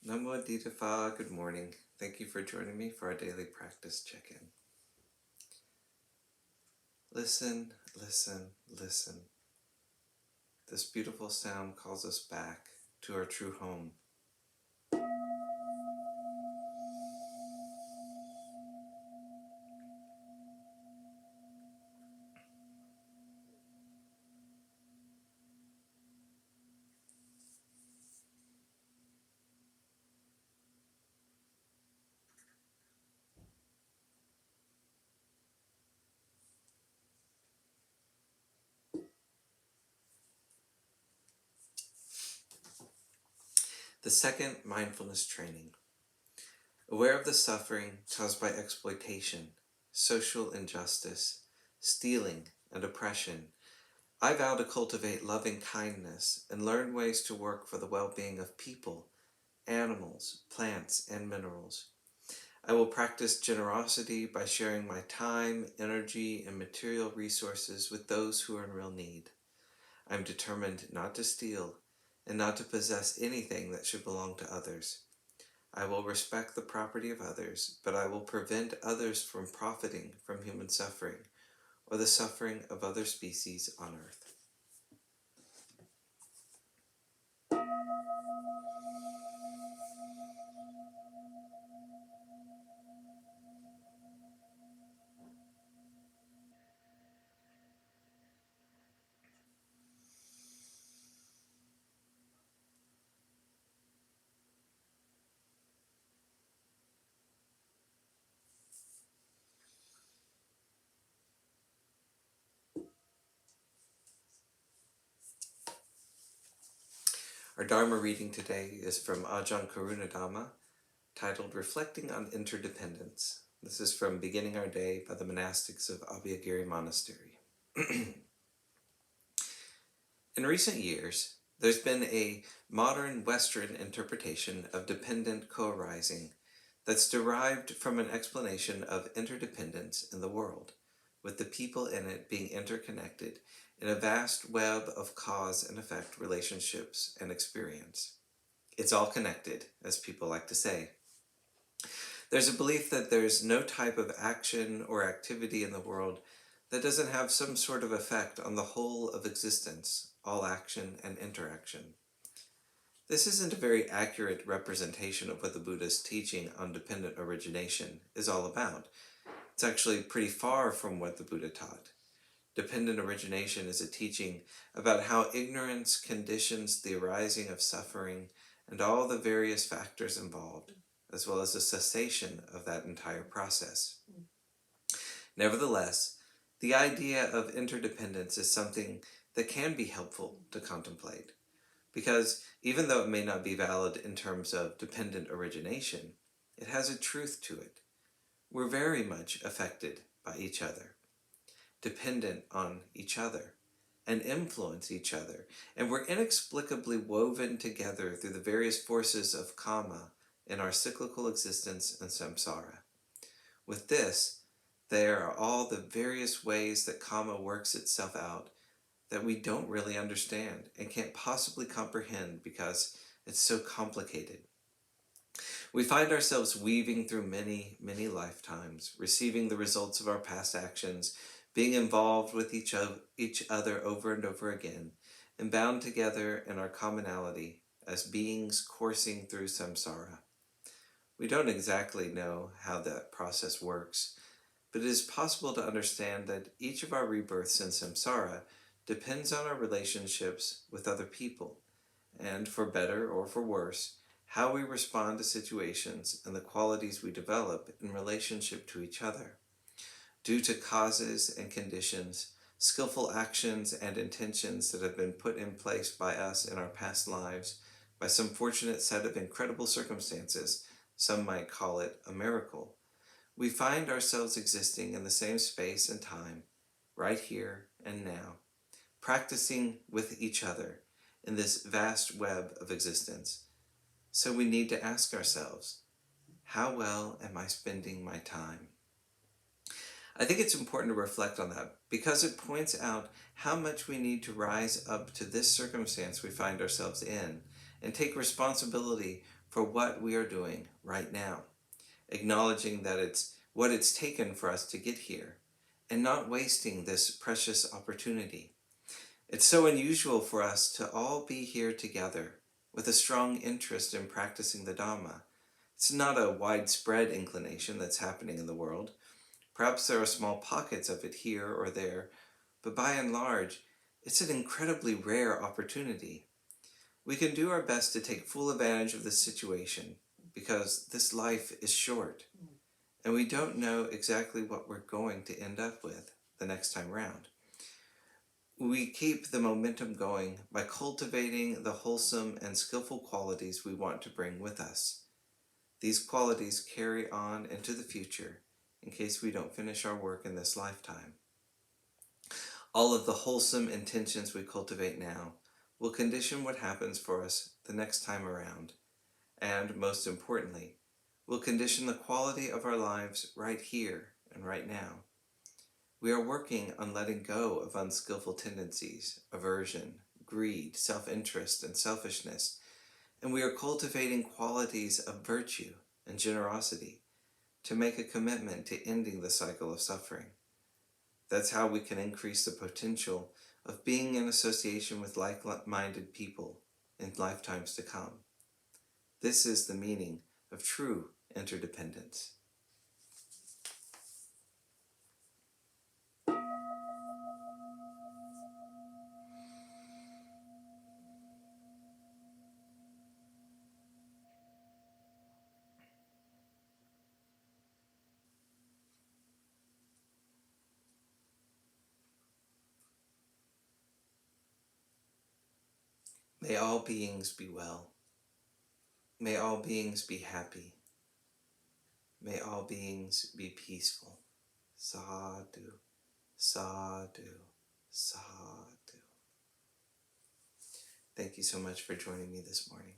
Namo Phat, good morning. Thank you for joining me for our daily practice check-in. Listen, listen, listen. This beautiful sound calls us back to our true home. The second mindfulness training. Aware of the suffering caused by exploitation, social injustice, stealing, and oppression, I vow to cultivate loving kindness and learn ways to work for the well-being of people, animals, plants, and minerals. I will practice generosity by sharing my time, energy, and material resources with those who are in real need. I am determined not to steal and not to possess anything that should belong to others. I will respect the property of others, but I will prevent others from profiting from human suffering or the suffering of other species on earth. Our Dharma reading today is from Ajahn Dhamma, titled Reflecting on Interdependence. This is from Beginning Our Day by the monastics of Abhayagiri Monastery. In recent years, there's been a modern Western interpretation of dependent co-arising that's derived from an explanation of interdependence in the world, with the people in it being interconnected in a vast web of cause and effect relationships and experience. It's all connected, as people like to say. There's a belief that there's no type of action or activity in the world that doesn't have some sort of effect on the whole of existence, all action and interaction. This isn't a very accurate representation of what the Buddhist teaching on dependent origination is all about. It's actually pretty far from what the Buddha taught. Dependent origination is a teaching about how ignorance conditions the arising of suffering and all the various factors involved, as well as the cessation of that entire process. Nevertheless, the idea of interdependence is something that can be helpful to contemplate, because even though it may not be valid in terms of dependent origination, it has a truth to it. We're very much affected by each other, dependent on each other, and influence each other, and we're inexplicably woven together through the various forces of karma in our cyclical existence and samsara. With this, there are all the various ways that karma works itself out that we don't really understand and can't possibly comprehend because it's so complicated. We find ourselves weaving through many, many lifetimes, receiving the results of our past actions, being involved with each other over and over again, and bound together in our commonality as beings coursing through samsara. We don't exactly know how that process works, but it is possible to understand that each of our rebirths in samsara depends on our relationships with other people, and for better or for worse, how we respond to situations and the qualities we develop in relationship to each other. Due to causes and conditions, skillful actions and intentions that have been put in place by us in our past lives, by some fortunate set of incredible circumstances, some might call it a miracle, we find ourselves existing in the same space and time, right here and now, practicing with each other in this vast web of existence. So we need to ask ourselves, how well am I spending my time? I think it's important to reflect on that because it points out how much we need to rise up to this circumstance we find ourselves in and take responsibility for what we are doing right now, acknowledging that it's what it's taken for us to get here, and not wasting this precious opportunity. It's so unusual for us to all be here together with a strong interest in practicing the Dhamma. It's not a widespread inclination that's happening in the world. Perhaps there are small pockets of it here or there, but by and large, it's an incredibly rare opportunity. We can do our best to take full advantage of this situation because this life is short, and we don't know exactly what we're going to end up with the next time round. We keep the momentum going by cultivating the wholesome and skillful qualities we want to bring with us. These qualities carry on into the future in case we don't finish our work in this lifetime. All of the wholesome intentions we cultivate now will condition what happens for us the next time around, and most importantly, will condition the quality of our lives right here and right now. We are working on letting go of unskillful tendencies, aversion, greed, self-interest, and selfishness, and we are cultivating qualities of virtue and generosity to make a commitment to ending the cycle of suffering. That's how we can increase the potential of being in association with like-minded people in lifetimes to come. This is the meaning of true interdependence. May all beings be well. May all beings be happy. May all beings be peaceful. Sadhu, sadhu, sadhu. Thank you so much for joining me this morning.